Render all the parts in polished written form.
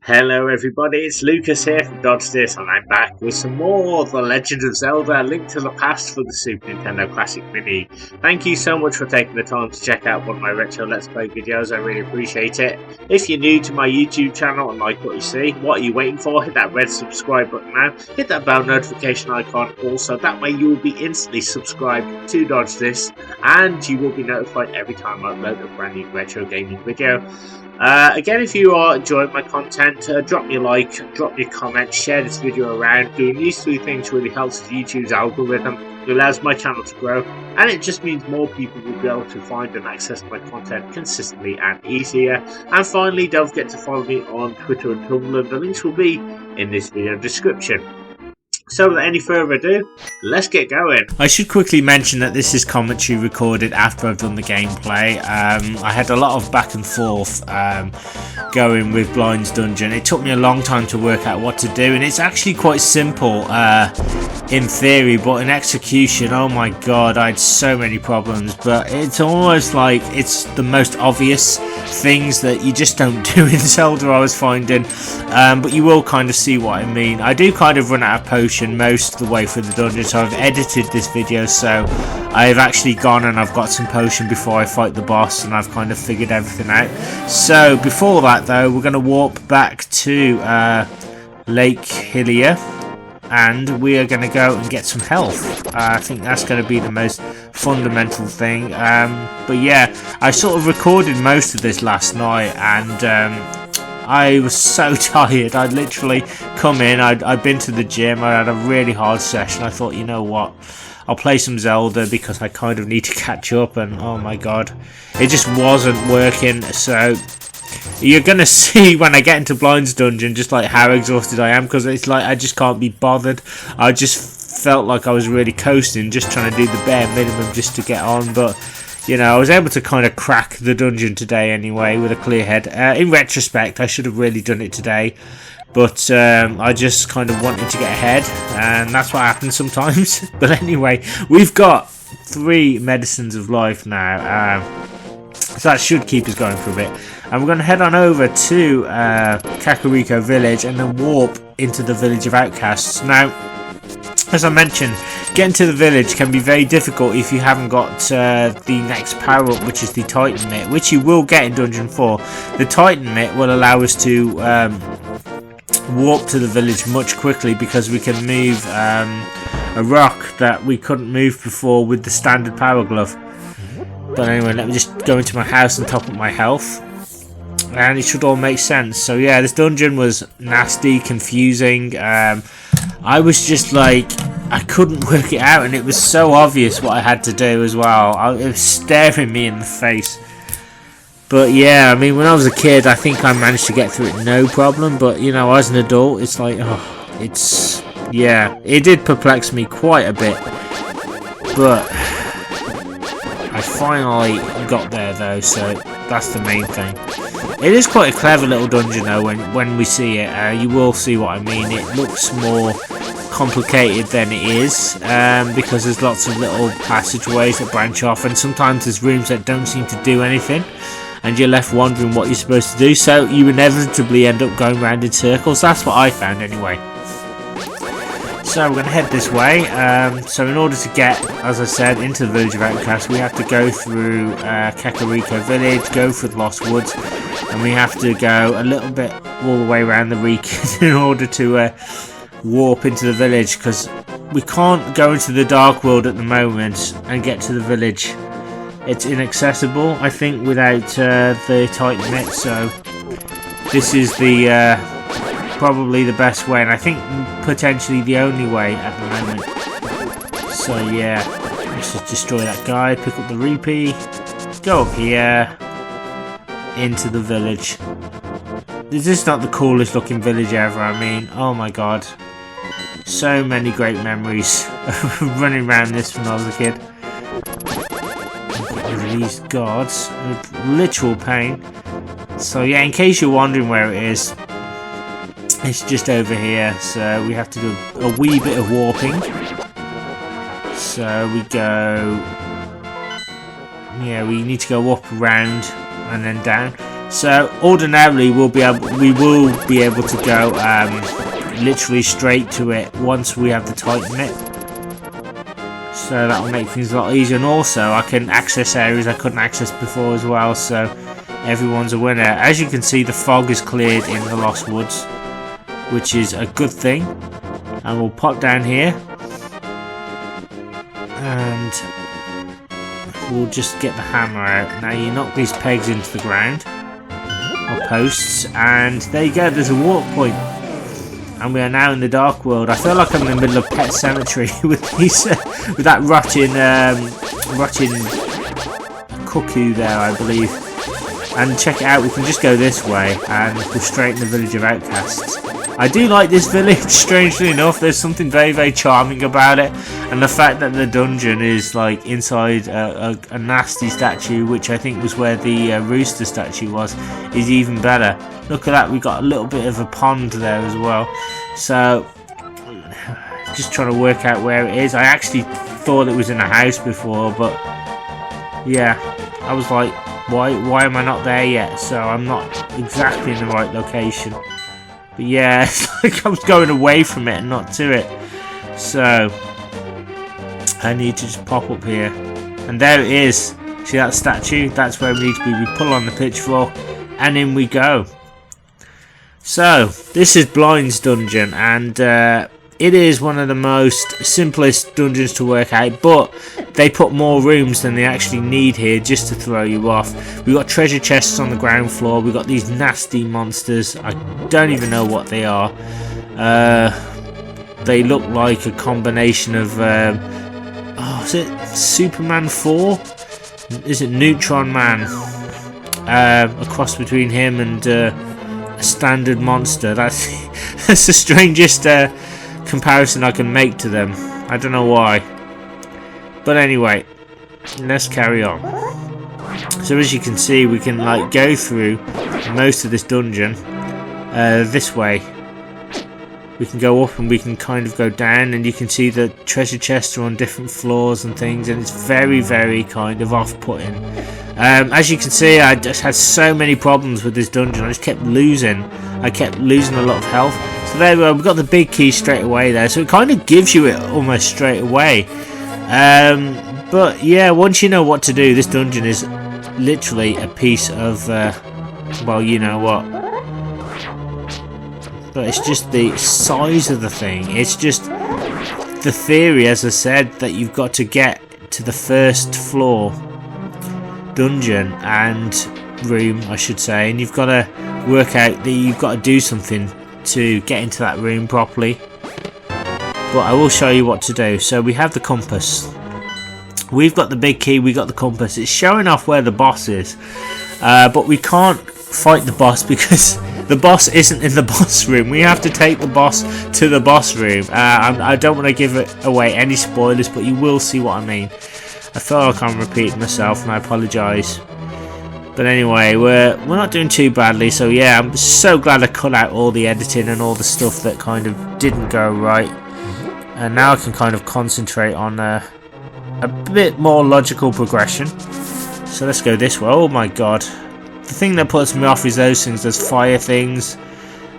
Hello everybody, it's Lucas here from Dodge This, and I'm back with some more The Legend of Zelda: Link to the Past for the Super Nintendo Classic Mini. Thank you so much for taking the time to check out one of my retro Let's Play videos, I really appreciate it. If you're new to my YouTube channel and like what you see, what are you waiting for? Hit that red subscribe button now, hit that bell notification icon also, that way you will be instantly subscribed to Dodge This, and you will be notified every time I upload a brand new retro gaming video. Again, if you are enjoying my content, drop me a like, drop me a comment, share this video around. Doing these three things really helps with YouTube's algorithm. It allows my channel to grow, and it just means more people will be able to find and access my content consistently and easier. And finally, don't forget to follow me on Twitter and Tumblr. The links will be in this video description. So without any further ado, let's get going. I should quickly mention that this is commentary recorded after I've done the gameplay. I had a lot of back and forth going with Blind's Dungeon. It took me a long time to work out what to do, and it's actually quite simple in theory, but in execution, oh my god, I had so many problems. But it's almost like it's the most obvious things that you just don't do in Zelda, I was finding, but you will kind of see what I mean. I do kind of run out of potions most of the way through the dungeon, so I've edited this video, so I've actually gone and I've got some potion before I fight the boss, and I've kind of figured everything out. So before that though, we're going to warp back to Lake Hylia, and we are going to go and get some health. I think that's going to be the most fundamental thing. But yeah, I sort of recorded most of this last night, and I was so tired. I'd literally come in, I'd been to the gym, I had a really hard session. I thought, you know what, I'll play some Zelda because I kind of need to catch up, and oh my god, it just wasn't working. So you're gonna see when I get into Blind's Dungeon just like how exhausted I am, because it's like I just can't be bothered. I just felt like I was really coasting, just trying to do the bare minimum just to get on. But you know, I was able to kind of crack the dungeon today anyway with a clear head. In retrospect, I should have really done it today, but I just kind of wanted to get ahead, and that's what happens sometimes. But anyway, we've got 3 medicines of life now, so that should keep us going for a bit. And we're going to head on over to Kakariko Village and then warp into the Village of Outcasts. Now, as I mentioned, getting to the village can be very difficult if you haven't got the next power up, which is the Titan Mitt, which you will get in Dungeon 4. The Titan Mitt will allow us to warp to the village much quickly, because we can move a rock that we couldn't move before with the standard power glove. But anyway, let me just go into my house and top up my health, and it should all make sense. So yeah, this dungeon was nasty, confusing. I was just like, I couldn't work it out, and it was so obvious what I had to do as well. It was staring me in the face. But yeah, I mean, when I was a kid, I think I managed to get through it no problem. But you know, as an adult, it's like, oh, it's, yeah, it did perplex me quite a bit. But I finally got there though, so that's the main thing. It is quite a clever little dungeon though. When we see it, you will see what I mean. It looks more complicated than it is, because there's lots of little passageways that branch off, and sometimes there's rooms that don't seem to do anything, and you're left wondering what you're supposed to do, so you inevitably end up going round in circles. That's what I found anyway. So we're going to head this way. So in order to get, as I said, into the Village of Outcasts, we have to go through Kakariko Village, go through the Lost Woods, and we have to go a little bit all the way around the Reek in order to warp into the village, because we can't go into the Dark World at the moment and get to the village. It's inaccessible, I think, without the Titan Mitt, so this is the probably the best way, and I think potentially the only way at the moment. So yeah, let's just destroy that guy, pick up the rupee, go up here into the village. This is not the coolest looking village ever. I mean, oh my god, so many great memories of running around this when I was a kid. Get rid of these guards with literal pain. So yeah, in case you're wondering where it is, it's just over here, so we have to do a wee bit of warping. So we go, yeah, we need to go up, round, and then down. So ordinarily we will be able to go literally straight to it once we have to tighten it. So that will make things a lot easier, and also I can access areas I couldn't access before as well, so everyone's a winner. As you can see, the fog is cleared in the Lost Woods, which is a good thing. And we'll pop down here and we'll just get the hammer out. Now you knock these pegs into the ground, or posts, and there you go, there's a walk point. And we are now in the Dark World. I feel like I'm in the middle of Pet Cemetery with these, with that rotting cuckoo there, I believe. And check it out, we can just go this way and go straight in the village of outcasts. I do like this village, strangely enough. There's something very, very charming about it, and the fact that the dungeon is like inside a nasty statue, which I think was where the rooster statue was, is even better. Look at that, we got a little bit of a pond there as well. So just trying to work out where it is. I actually thought it was in a house before, but yeah, I was like, why am I not there yet? So I'm not exactly in the right location. But yeah, it's like I was going away from it and not to it. So I need to just pop up here. And there it is. See that statue? That's where we need to be. We pull on the pitchfork and in we go. So this is Blind's dungeon, and it is one of the most simplest dungeons to work out, but they put more rooms than they actually need here just to throw you off. We've got treasure chests on the ground floor. We've got these nasty monsters. I don't even know what they are. They look like a combination of is it Superman 4? Is it Neutron Man? A cross between him and a standard monster. That's the strangest comparison I can make to them. I don't know why. But anyway, let's carry on. So as you can see, we can like go through most of this dungeon this way. We can go up and we can kind of go down, and you can see the treasure chests are on different floors and things, and it's very, very kind of off-putting. As you can see, I just had so many problems with this dungeon. I just kept losing. I kept losing a lot of health. So there we go. We got the big key straight away there. So it kind of gives you it almost straight away. But yeah, once you know what to do, this dungeon is literally a piece of, well, you know what. But it's just the size of the thing. It's just the theory, as I said, that you've got to get to the first floor dungeon and room, I should say, and you've got to work out that you've got to do something to get into that room properly. But I will show you what to do. So we have the compass. We've got the big key, we got the compass. It's showing off where the boss is, but we can't fight the boss because the boss isn't in the boss room. We have to take the boss to the boss room. I don't want to give away any spoilers, but you will see what I mean. I feel like I'm repeating myself, and I apologise. But anyway, we're not doing too badly. So yeah, I'm so glad I cut out all the editing and all the stuff that kind of didn't go right. And now I can kind of concentrate on a bit more logical progression. So let's go this way. Oh my god. The thing that puts me off is those things, those fire things.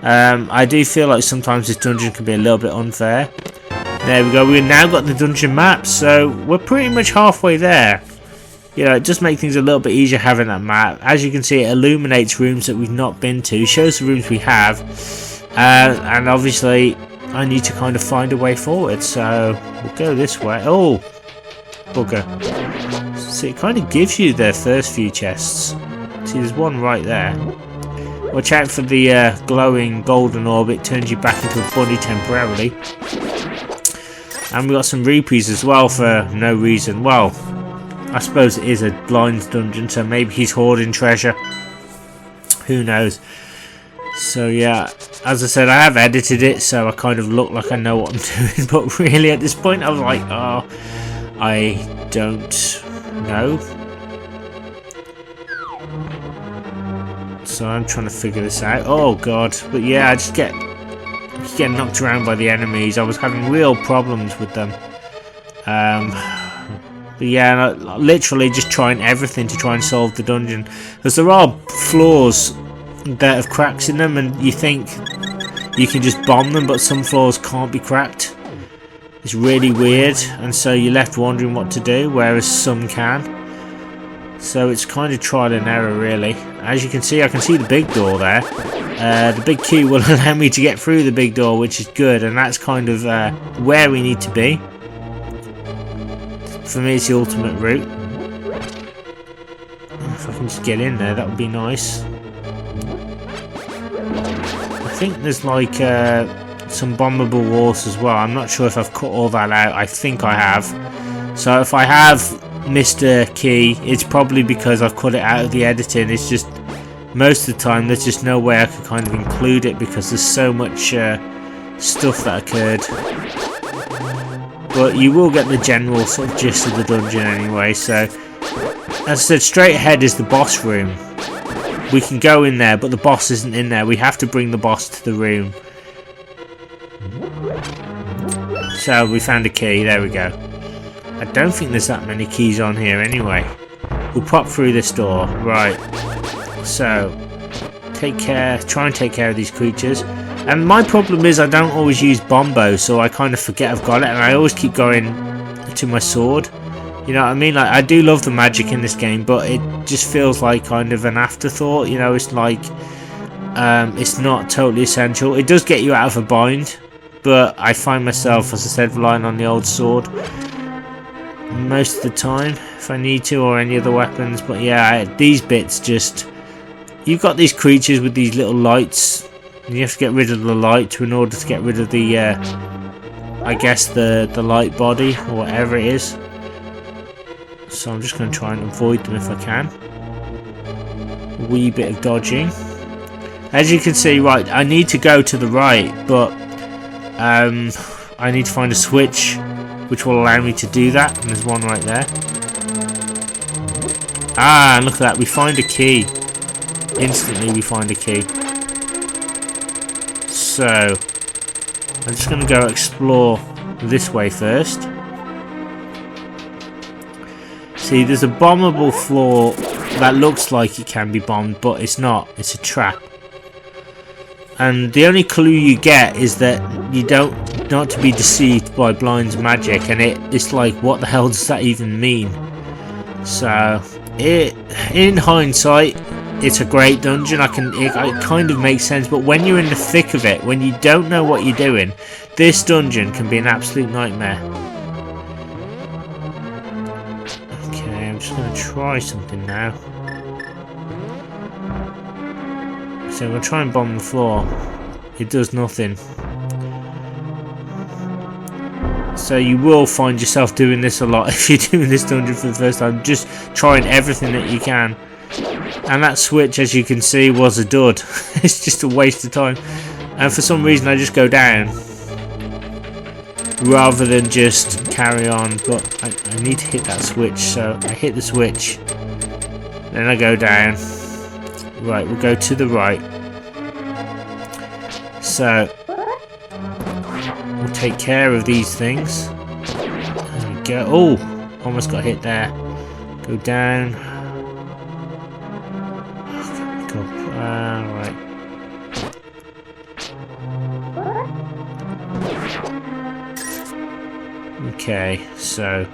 I do feel like sometimes this dungeon can be a little bit unfair. There we go, we've now got the dungeon map, so we're pretty much halfway there. You know, it just makes things a little bit easier having that map. As you can see, it illuminates rooms that we've not been to, shows the rooms we have, and obviously I need to kind of find a way forward, so we'll go this way. Oh, bugger. So it kind of gives you the first few chests. See, there's one right there. Watch out for the glowing golden orb, it turns you back into a bunny temporarily. And we got some rupees as well for no reason. Well, I suppose it is a blind dungeon, so maybe he's hoarding treasure. Who knows? So yeah, as I said, I have edited it, so I kind of look like I know what I'm doing. But really, at this point, I was like, oh, I don't know. So I'm trying to figure this out. Oh god, but yeah, I just get knocked around by the enemies. I was having real problems with them. But yeah, literally just trying everything to try and solve the dungeon, because there are floors that have cracks in them, and you think you can just bomb them, but some floors can't be cracked. It's really weird, and so you're left wondering what to do, whereas some can. So it's kind of trial and error, really. As you can see, I can see the big door there. The big key will allow me to get through the big door, which is good, and that's kind of where we need to be. For me, it's the ultimate route. If I can just get in there, that would be nice. I think there's like some bombable walls as well. I'm not sure if I've cut all that out. I think I have. So if I have missed a key, it's probably because I've cut it out of the editing. It's just most of the time there's just no way I could kind of include it because there's so much stuff that occurred. But you will get the general sort of gist of the dungeon anyway. So as I said, straight ahead is the boss room. We can go in there, but the boss isn't in there. We have to bring the boss to the room. So we found a key. There we go. I don't think there's that many keys on here anyway. We'll pop through this door. Right. So take care. Try and take care of these creatures. And my problem is I don't always use Bombo, so I kind of forget I've got it, and I always keep going to my sword. You know what I mean? Like, I do love the magic in this game, but it just feels like kind of an afterthought. You know, it's like it's not totally essential. It does get you out of a bind, but I find myself, as I said, relying on the old sword most of the time if I need to, or any other weapons. But yeah, these bits just... You've got these creatures with these little lights, and you have to get rid of the light in order to get rid of the, I guess, the light body, or whatever it is. So I'm just going to try and avoid them if I can. A wee bit of dodging. As you can see, right, I need to go to the right, but I need to find a switch which will allow me to do that, and there's one right there. Ah, and look at that, we find a key. Instantly we find a key. So I'm just going to go explore this way first. See, there's a bombable floor that looks like it can be bombed, but it's not. It's a trap. And the only clue you get is that you don't, not to be deceived by Blind's magic, and it's like, what the hell does that even mean? So in hindsight, it's a great dungeon. It kind of makes sense, but when you're in the thick of it, when you don't know what you're doing, this dungeon can be an absolute nightmare. Okay, I'm just going to try something now. So I'm going to try and bomb the floor. It does nothing. So you will find yourself doing this a lot if you're doing this dungeon for the first time. Just trying everything that you can. And that switch, as you can see, was a dud. It's just a waste of time. And for some reason I just go down rather than just carry on. But I need to hit that switch, so I hit the switch. Then I go down. Right, we'll go to the right. So we'll take care of these things. There we go. Oh, almost got hit there. Go down. Go up. Right. Okay, so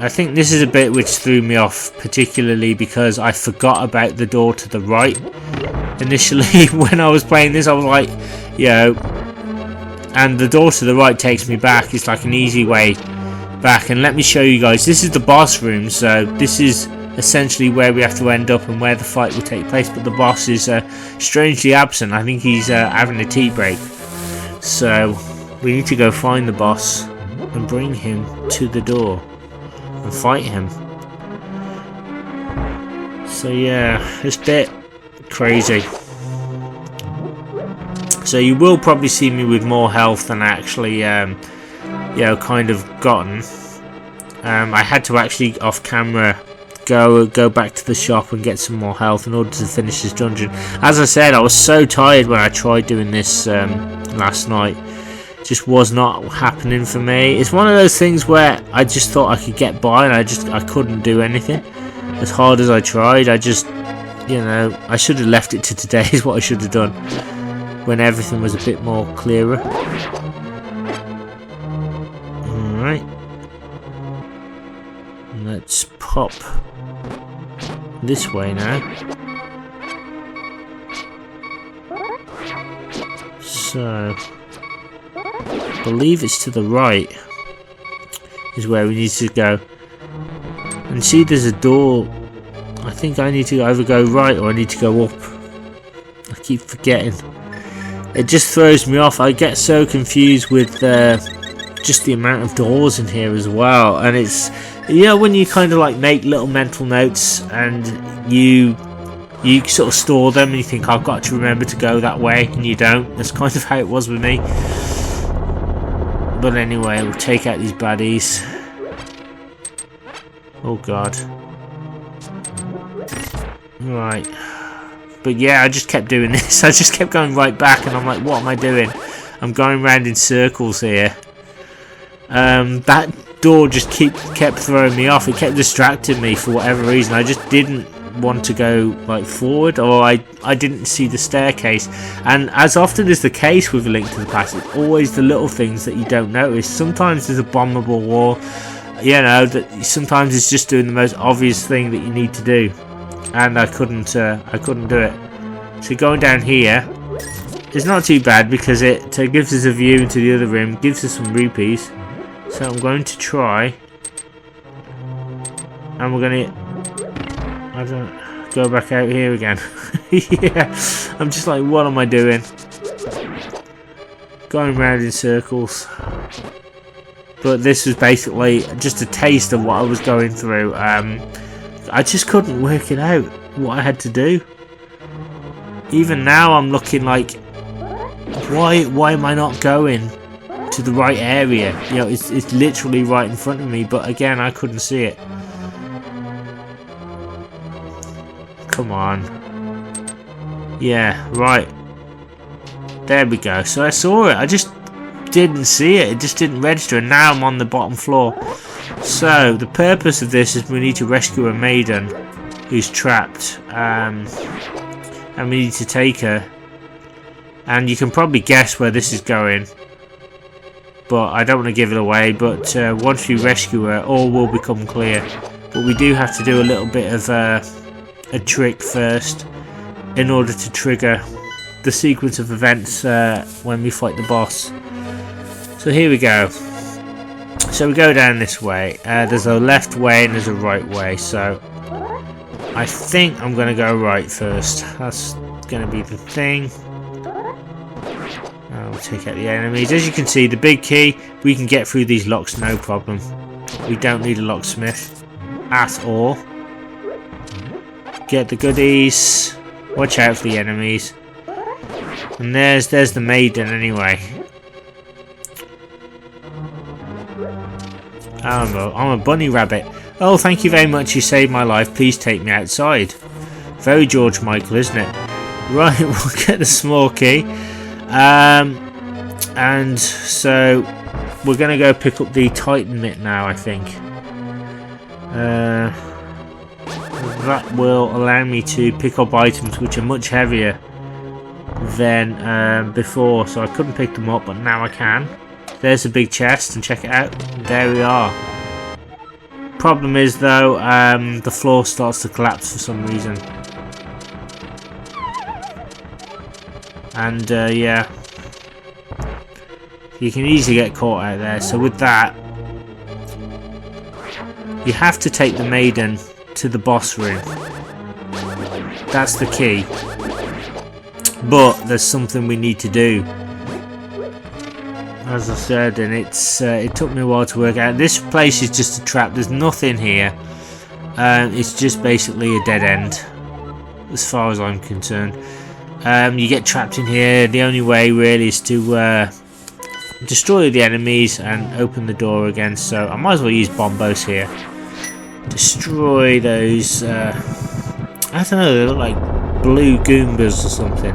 I think this is a bit which threw me off, particularly because I forgot about the door to the right. Initially, when I was playing this, I was like, yo, and the door to the right takes me back. It's like an easy way back. And let me show you guys, this is the boss room, so this is essentially where we have to end up and where the fight will take place. But the boss is strangely absent. I think he's having a tea break. So we need to go find the boss and bring him to the door and fight him. So yeah, this bit crazy. So you will probably see me with more health than I actually you know, kind of gotten. I had to actually off camera go back to the shop and get some more health in order to finish this dungeon. As I said, I was so tired when I tried doing this last night. just was not happening for me. It's one of those things where I just thought I could get by, and I couldn't do anything. As hard as I tried, I just, you know, I should have left it to today is what I should have done, when everything was a bit more clearer. Alright. Let's pop this way now. So, I believe it's to the right is where we need to go. And see, there's a door. I think I need to either go right or I need to go up. I keep forgetting. It just throws me off. I get so confused with just the amount of doors in here as well. And it's, you know, when you kind of like make little mental notes and you sort of store them and you think, I've got to remember to go that way, and you don't. That's kind of how it was with me. But anyway, we'll take out these baddies. Oh god. Right. But yeah, I just kept doing this. I just kept going right back, and I'm like, what am I doing? I'm going round in circles here. That door just kept throwing me off. It kept distracting me for whatever reason. I just didn't want to go like forward, or I didn't see the staircase. And as often is the case with A Link to the Past, it's always the little things that you don't notice. Sometimes there's a bombable wall, you know, that sometimes it's just doing the most obvious thing that you need to do, and I couldn't do it. So going down here is not too bad because it gives us a view into the other room, gives us some rupees. So I'm going to try, and we're going to, I don't go back out here again. Yeah, I'm just like, what am I doing? Going round in circles. But this was basically just a taste of what I was going through. I just couldn't work it out, what I had to do. Even now I'm looking like, why am I not going to the right area? You know, it's literally right in front of me, but again, I couldn't see it. Come on. Yeah, right. There we go. So I saw it. I just didn't see it. It just didn't register. And now I'm on the bottom floor. So the purpose of this is we need to rescue a maiden who's trapped. And we need to take her. And you can probably guess where this is going. But I don't want to give it away. But once we rescue her, all will become clear. But we do have to do a little bit of a trick first in order to trigger the sequence of events when we fight the boss. So here we go. So we go down this way. There's a left way and there's a right way. So I think I'm going to go right first. That's going to be the thing. I'll take out the enemies. As you can see, the big key, we can get through these locks no problem. We don't need a locksmith at all. Get the goodies. Watch out for the enemies. And there's the maiden anyway. I'm a bunny rabbit. Oh, thank you very much. You saved my life. Please take me outside. Very George Michael, isn't it? Right, we'll get the small key. And so we're going to go pick up the Titan Mitt now, I think. That will allow me to pick up items which are much heavier than before, so I couldn't pick them up, but now I can. There's a big chest, and check it out. There we are. Problem is though, the floor starts to collapse for some reason. And yeah, you can easily get caught out there. So with that, you have to take the maiden to the boss room. That's the key. But there's something we need to do, as I said, and it took me a while to work out. This place is just a trap. There's nothing here. It's just basically a dead end, as far as I'm concerned. You get trapped in here. The only way really is to destroy the enemies and open the door again. So I might as well use bombos here. Destroy those. I don't know. They look like blue Goombas or something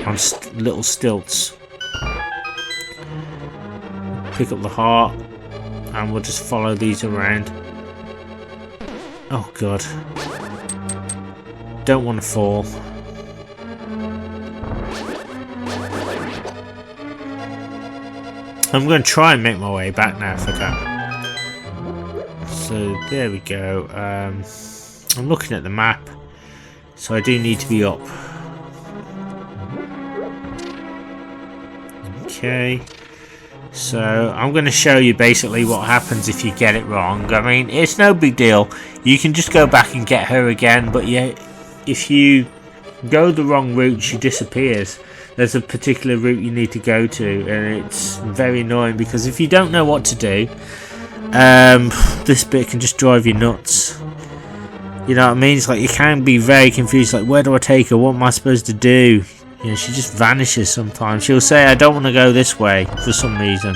on little stilts. pick up the heart, and we'll just follow these around. Oh god. Don't want to fall. I'm going to try and make my way back now if I can. So there we go. I'm looking at the map, so I do need to be up. Okay. So I'm going to show you basically what happens if you get it wrong. I mean, it's no big deal. You can just go back and get her again, but yeah, if you go the wrong route, she disappears. There's a particular route you need to go to, and it's very annoying because if you don't know what to do, this bit can just drive you nuts. You know what I mean? It's like you can be very confused, like, where do I take her? What am I supposed to do? You know, she just vanishes sometimes. She'll say, I don't want to go this way for some reason.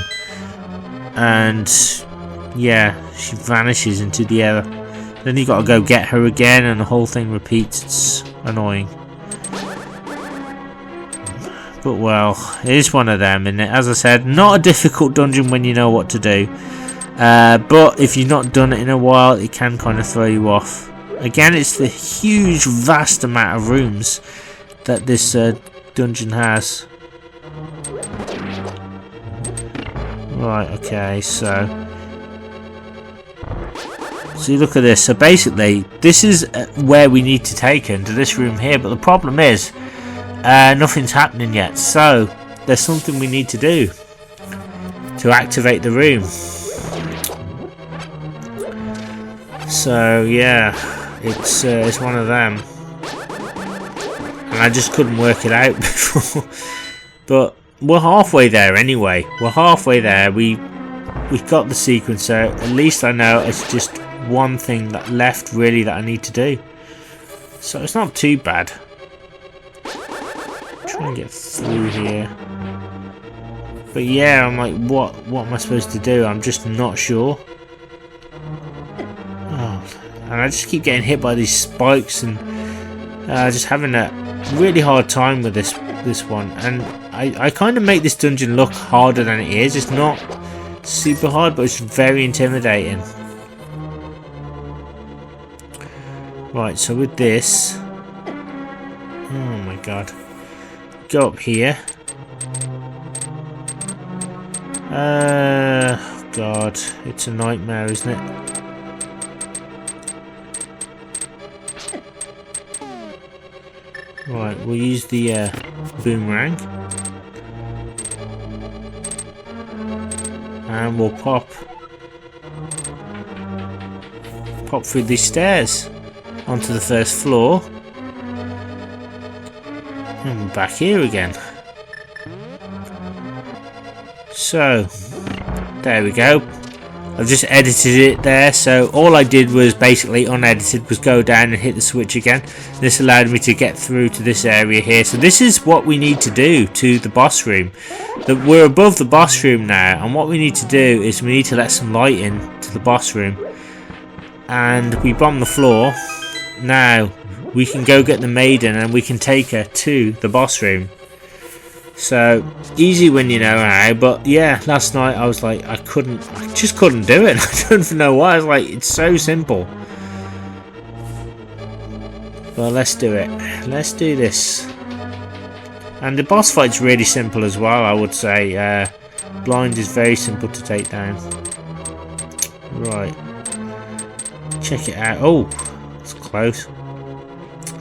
And yeah, she vanishes into the air. Then you got to go get her again, and the whole thing repeats. It's annoying. But well, it is one of them, isn't it? As I said, not a difficult dungeon when you know what to do. But if you've not done it in a while, it can kind of throw you off. Again, it's the huge, vast amount of rooms that this dungeon has. Right, okay, so you look at this. So basically, this is where we need to take her, into this room here. But the problem is, nothing's happening yet. So there's something we need to do to activate the room. So yeah, it's one of them. And I just couldn't work it out before. But we're halfway there anyway. We're halfway there. We've got the sequence, so at least I know it's just one thing that left really that I need to do. So it's not too bad. Try and get through here. But yeah, I'm like, what am I supposed to do? I'm just not sure. Oh, and I just keep getting hit by these spikes, and just having a really hard time with this one. And I kind of make this dungeon look harder than it is. It's not super hard, but it's very intimidating. Right, so with this, oh my god, go up here. God, it's a nightmare, isn't it? Right, we'll use the boomerang, and we'll pop through these stairs onto the first floor, and we're back here again. So there we go. I've just edited it there, so all I did was basically unedited was go down and hit the switch again. This allowed me to get through to this area here. So this is what we need to do to the boss room. We're above the boss room now, and what we need to do is we need to let some light in to the boss room, and we bomb the floor. Now we can go get the maiden and we can take her to the boss room. So easy when you know how. But yeah, last night I was like, I just couldn't do it. I don't even know why. I was like, it's so simple. Well, let's do it. Let's do this. And the boss fight's really simple as well, I would say. Blind is very simple to take down. Right. Check it out. Oh, it's close.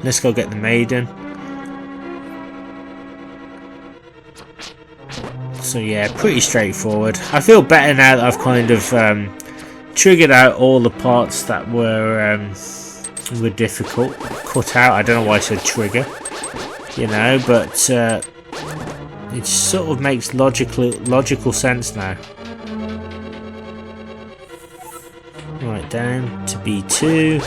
Let's go get the maiden. So yeah, pretty straightforward. I feel better now that I've kind of triggered out all the parts that were difficult. Cut out. I don't know why I said trigger. You know, but it sort of makes logical sense now. Right, down to B2,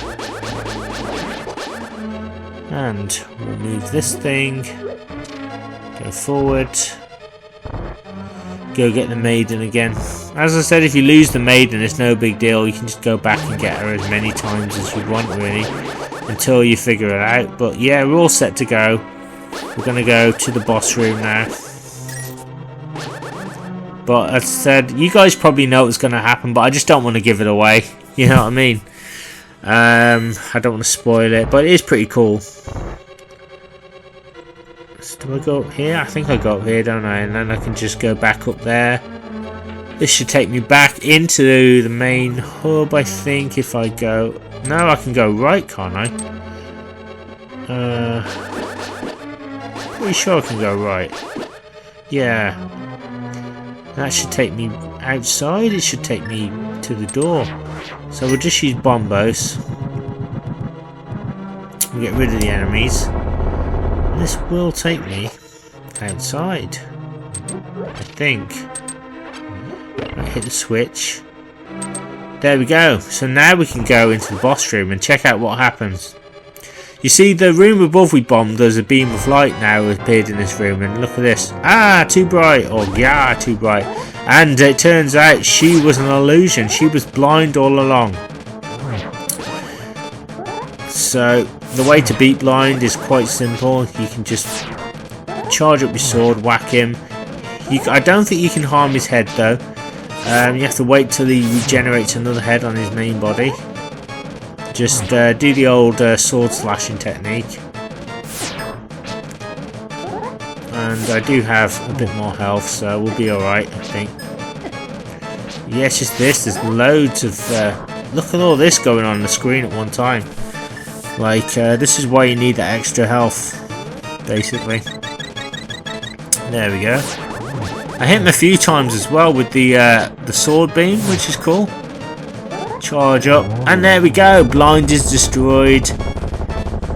and we'll move this thing. Go forward. Go get the maiden again. As I said, if you lose the maiden, it's no big deal. You can just go back and get her as many times as you want, really, until you figure it out. But yeah, we're all set to go. We're going to go to the boss room now. But as I said, you guys probably know what's going to happen, but I just don't want to give it away. You know what I mean? I don't want to spoil it, but it is pretty cool. So do I go up here? I think I go up here, don't I? And then I can just go back up there. This should take me back into the main hub, I think, if I go... No, I can go right, can't I? Pretty sure I can go right. Yeah. That should take me outside. It should take me to the door. So we'll just use bombos. We'll get rid of the enemies. This will take me outside, I think. I hit the switch. There we go. So now we can go into the boss room and check out what happens. You see, the room above we bombed, there's a beam of light now appeared in this room, and look at this. Ah, too bright, or yeah, too bright. And it turns out she was an illusion. She was blind all along. So the way to beat blind is quite simple. You can just charge up your sword, whack him. I don't think you can harm his head though. You have to wait till he regenerates another head on his main body. Just do the old sword slashing technique. And I do have a bit more health, so we'll be alright, I think. Yeah, it's just this. There's loads of... look at all this going on the screen at one time. Like, this is why you need that extra health, basically. There we go. I hit him a few times as well with the sword beam, which is cool. Charge up, and there we go. Blind is destroyed,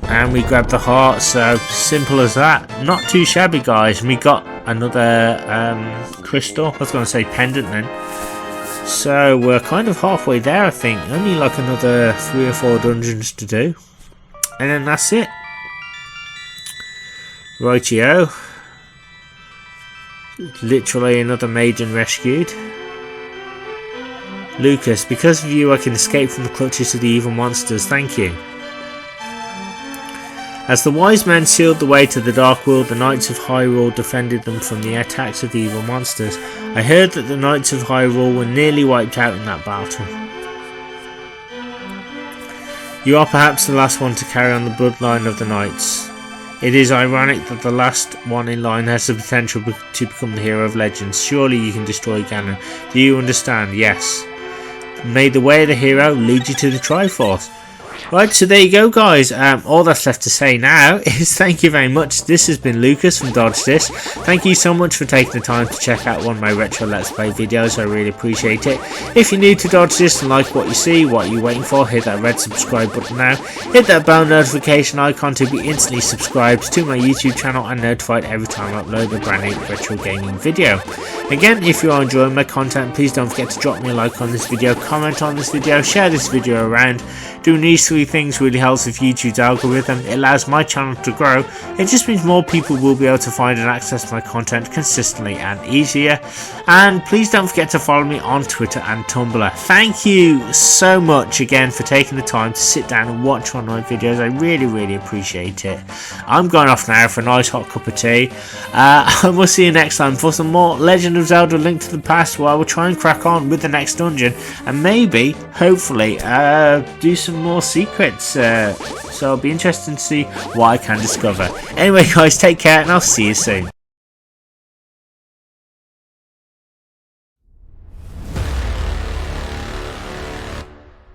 and we grab the heart. So simple as that. Not too shabby, guys. And we got another crystal. I was going to say pendant then. So we're kind of halfway there, I think. Only like another 3 or 4 dungeons to do, and then that's it. Rightio. Literally another maiden rescued. Lucas, because of you I can escape from the clutches of the evil monsters, thank you. As the wise men sealed the way to the Dark World, the Knights of Hyrule defended them from the attacks of the evil monsters. I heard that the Knights of Hyrule were nearly wiped out in that battle. You are perhaps the last one to carry on the bloodline of the Knights. It is ironic that the last one in line has the potential to become the hero of legends. Surely you can destroy Ganon. Do you understand? Yes. May the way of the hero lead you to the Triforce. Right, so there you go, guys. All that's left to say now is thank you very much. This has been Lucas from Dodge This. Thank you so much for taking the time to check out one of my retro Let's Play videos. I really appreciate it. If you're new to Dodge This and like what you see, what are you waiting for? Hit that red subscribe button now. Hit that bell notification icon to be instantly subscribed to my YouTube channel and notified every time I upload a brand new retro gaming video. Again, if you are enjoying my content, please don't forget to drop me a like on this video, comment on this video, share this video around. Doing these 3 things really helps with YouTube's algorithm. It allows my channel to grow. It just means more people will be able to find and access my content consistently and easier. And please don't forget to follow me on Twitter and Tumblr. Thank you so much again for taking the time to sit down and watch one of my videos. I really appreciate it. I'm going off now for a nice hot cup of tea. And we'll see you next time for some more Legend of Zelda: Link to the Past, where I will try and crack on with the next dungeon and maybe, hopefully, do some more secrets. So it'll be interesting to see what I can discover. Anyway, guys, take care and I'll see you soon.